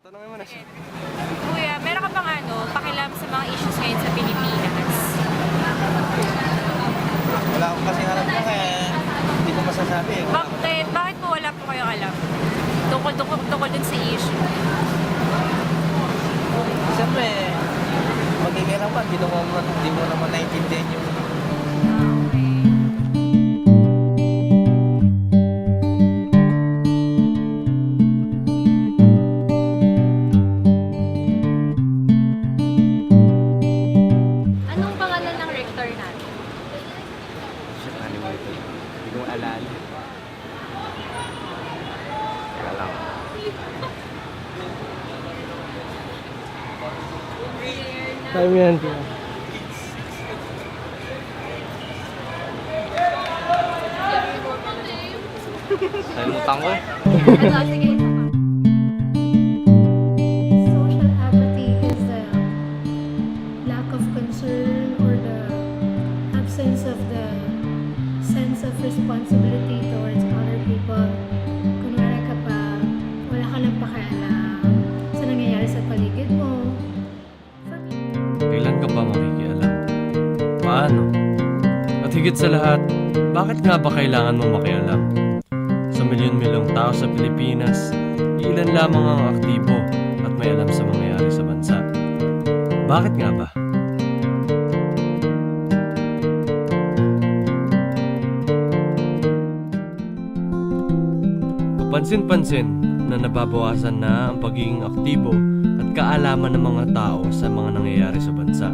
Tanungin mo na siya. Kuya, meron ka bang pakialam sa mga issues ngayon sa Pilipinas? Wala akong kasing alam niya kaya hindi ko masasabi eh. Bakit? Bakit po wala po kayong alam? Tungkol dun sa issue. Siyempre, magiging naman, hindi mo naman naiintindihan yung Okay. Anong pangalan ng rector natin? shit, animated. Hindi ko alala. Kaya lang. Time yan, tiyo. Nalimutan ko. Sige, isa pa. Social apathy is the lack of concern or the absence of the sense of responsibility towards other people. Kunwari ka pa, wala ka nang pakialam sa nangyayari sa paligid mo. For me, Kailan ka pa makikialam? Paano? At higit sa lahat, bakit nga ba kailangan mo makialam? Sa milyon-milyong tao sa Pilipinas, ilan lamang ang aktibo at may alam sa mangyayari sa bansa. Bakit nga ba? Kapansin-pansin na nababawasan na ang pagiging aktibo at kaalaman ng mga tao sa mga nangyayari sa bansa.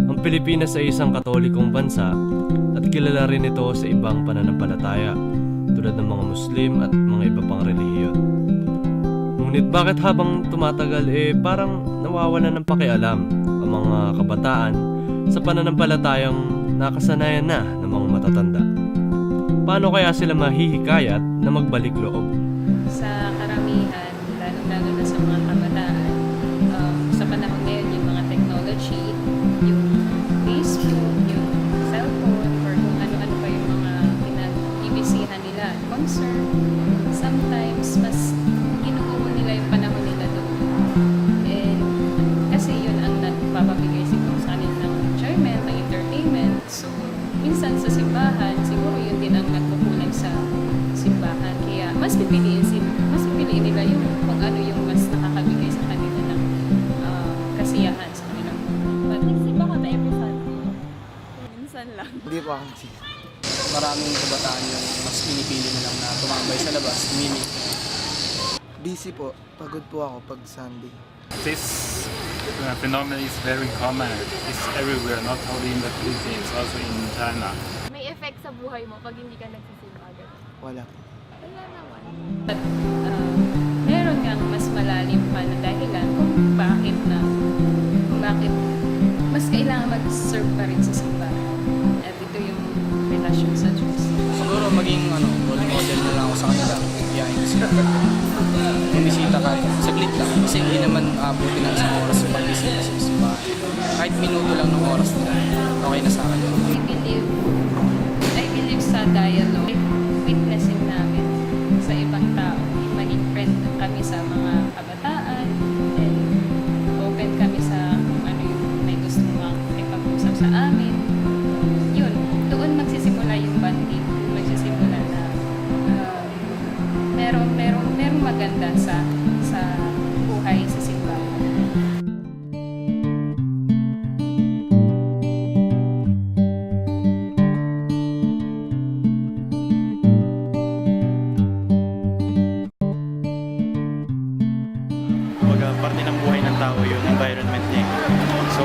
Ang Pilipinas ay isang katolikong bansa at kilala rin ito sa ibang pananampalataya tulad ng mga Muslim at mga iba pang relihiyon. Ngunit bakit habang tumatagal parang nawawala ng pakialam ang mga kabataan sa pananampalatayang nakasanayan na ng mga matatanda? Paano kaya sila mahihikayat na magbalik loob? Sa karamihan, lalo-lalo na sa mga kabataan, sa panahon ngayon, yung mga technology, yung Facebook, yung cellphone, or kung ano-ano pa yung mga pinag-ibisihan nila, concern, sometimes mas ginugulo nila yung panahon nila doon. And kasi yun ang nagpapabigay siguro sa kanila ng enjoyment, ng entertainment. So, minsan sa simbahan, siguro yun din ang nagkukulang sa simbahan. Kaya mas pipiliin nila yung kung ano yung mas nakakabigay sa kanila ng kasiyahan sa kanilang buhay. Nagsimba ka ba every Sunday? Minsan lang. Hindi pa ako. Maraming kabataan yung mas pinipili na lang na tumambay sa labas, mimi. Busy po. Pagod po ako pag Sunday. This phenomenon is very common. It's everywhere, not only in the Philippines, also in China. May effect sa buhay mo pag hindi ka nagsisimba. Wala. Wala naman. At meron ngang mas malalim pa na dahilan kung bakit mas kailangan mag-serve pa rin sa simbahan. At ito yung relasyon sa Diyos. Siguro maging role model na lang ako sa kanila. Iyahin ko sila. Bumisita kahit saglit lang. Kasi hindi naman abutin ng isang oras yung pagbisita sa simbahan. Kahit minuto lang ng oras nila. Okay na sa akin. I believe sa dialogue, witnessing namin sa ibang tao. Maging friend kami sa mga kabataan and open kami sa kung ano yung may gusto makipag-usap sa amin. Yun, doon magsisimula yung bonding. Magsisimula na merong maganda sa buhay sa simbahan. Kumbaga, parte ng buhay ng tao yung environment niya. So,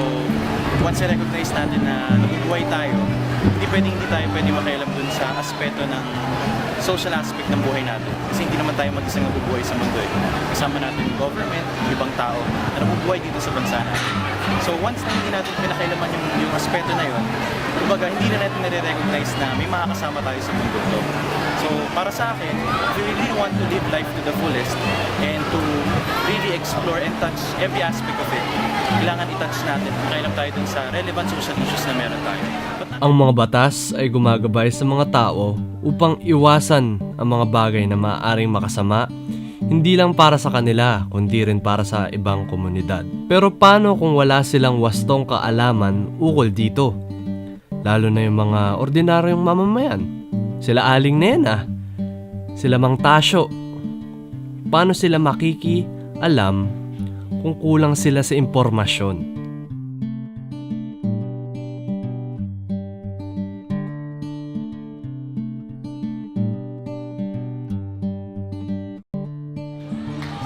once i-recognize natin na nabubuhay tayo, hindi tayo pwede makialam dun sa aspeto ng social aspect ng buhay natin. Kasi hindi naman tayo mag-isang nabubuhay sa mundo eh. Kasama natin yung government, yung ibang tao na nabubuhay dito sa bansa natin. So, once na hindi natin pinakailaman yung aspeto na yun, kumbaga, hindi na natin nare-recognize na may makakasama tayo sa mundo to. So, para sa akin, if we really want to live life to the fullest and to really explore and touch every aspect of it, kailangan i-touch natin kung kailan tayo dun sa relevant social issues na meron tayo. Ang mga batas ay gumagabay sa mga tao upang iwasan ang mga bagay na maaaring makasama, hindi lang para sa kanila, kundi rin para sa ibang komunidad. Pero paano kung wala silang wastong kaalaman ukol dito? Lalo na yung mga ordinaryong mamamayan. Sila Aling Nena, sila Mang Tasyo. Paano sila alam kung kulang sila sa impormasyon?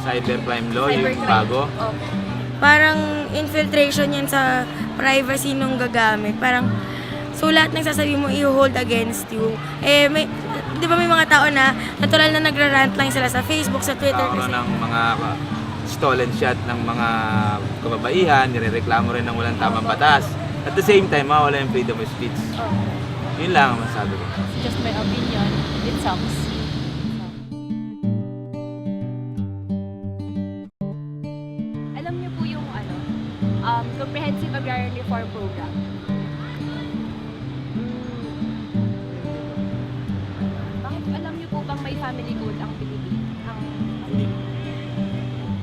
Cybercrime law, yung bago. Opo. Parang infiltration yan sa privacy nung gagamit. Parang, so lahat ng sasabi mo i-hold against you. Eh, di ba may mga tao na natural na nagra-rant lang sila sa Facebook, sa Twitter. Nagkakaroon ng mga stolen shot ng mga kababaihan, nirereklamo rin ng walang tamang batas. At the same time, mawala yung freedom of speech. Yun lang ang masabi ko. Just my opinion, it sucks. Alam niyo po yung Comprehensive Agrarian Reform Program. Bakit alam niyo po bang may family code ang Pilipinas?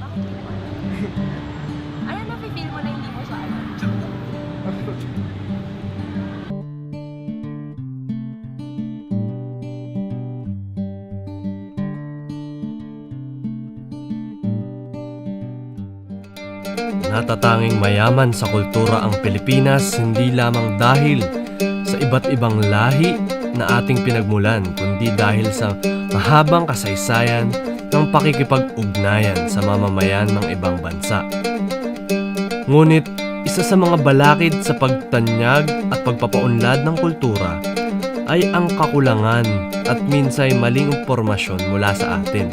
Bakit hindi mo alam? Ano na-feel mo na hindi mo siya alam? Natatanging mayaman sa kultura ang Pilipinas hindi lamang dahil sa iba't ibang lahi na ating pinagmulan, kundi dahil sa mahabang kasaysayan ng pakikipag-ugnayan sa mamamayan ng ibang bansa. Ngunit isa sa mga balakid sa pagtanyag at pagpapaunlad ng kultura ay ang kakulangan at minsay maling impormasyon mula sa atin.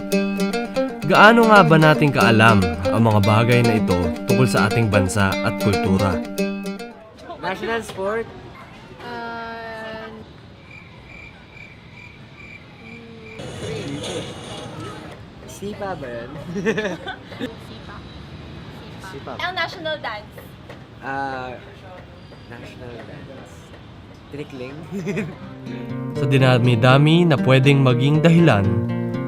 Gaano nga ba natin kaalam ang mga bagay na ito tungkol sa ating bansa at kultura? National sport? Sipa ba yan? Sipa. Ang national dance. National dance. Trickling? Sa dinami-dami na pwedeng maging dahilan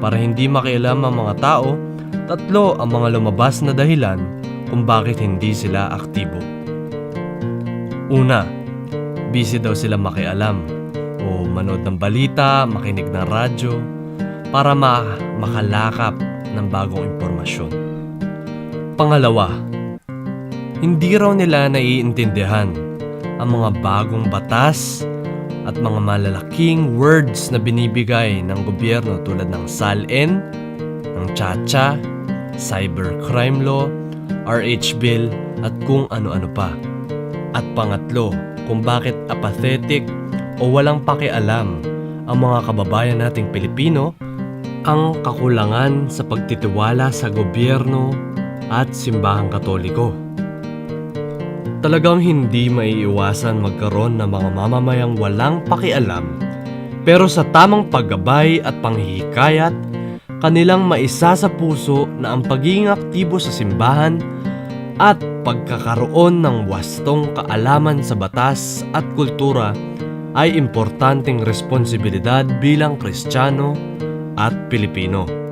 para hindi makialam ang mga tao, tatlo ang mga lumabas na dahilan kung bakit hindi sila aktibo. Una, busy daw sila makialam o manood ng balita, makinig ng radyo para makalakap ng bagong impormasyon. Pangalawa, hindi raw nila naiintindihan ang mga bagong batas at mga malalaking words na binibigay ng gobyerno tulad ng SALN, ng CHACHA, Cybercrime Law, RH Bill at kung ano-ano pa. At pangatlo, kung bakit apathetic o walang pakialam ang mga kababayan nating Pilipino, ang kakulangan sa pagtitiwala sa gobyerno at simbahang Katoliko. Talagang hindi maiiwasan magkaroon ng mga mamamayang walang pakialam, pero sa tamang paggabay at panghihikayat, kanilang maisa sa puso na ang pagiging aktibo sa simbahan at pagkakaroon ng wastong kaalaman sa batas at kultura ay importanteng responsibilidad bilang Kristiyano at Pilipino.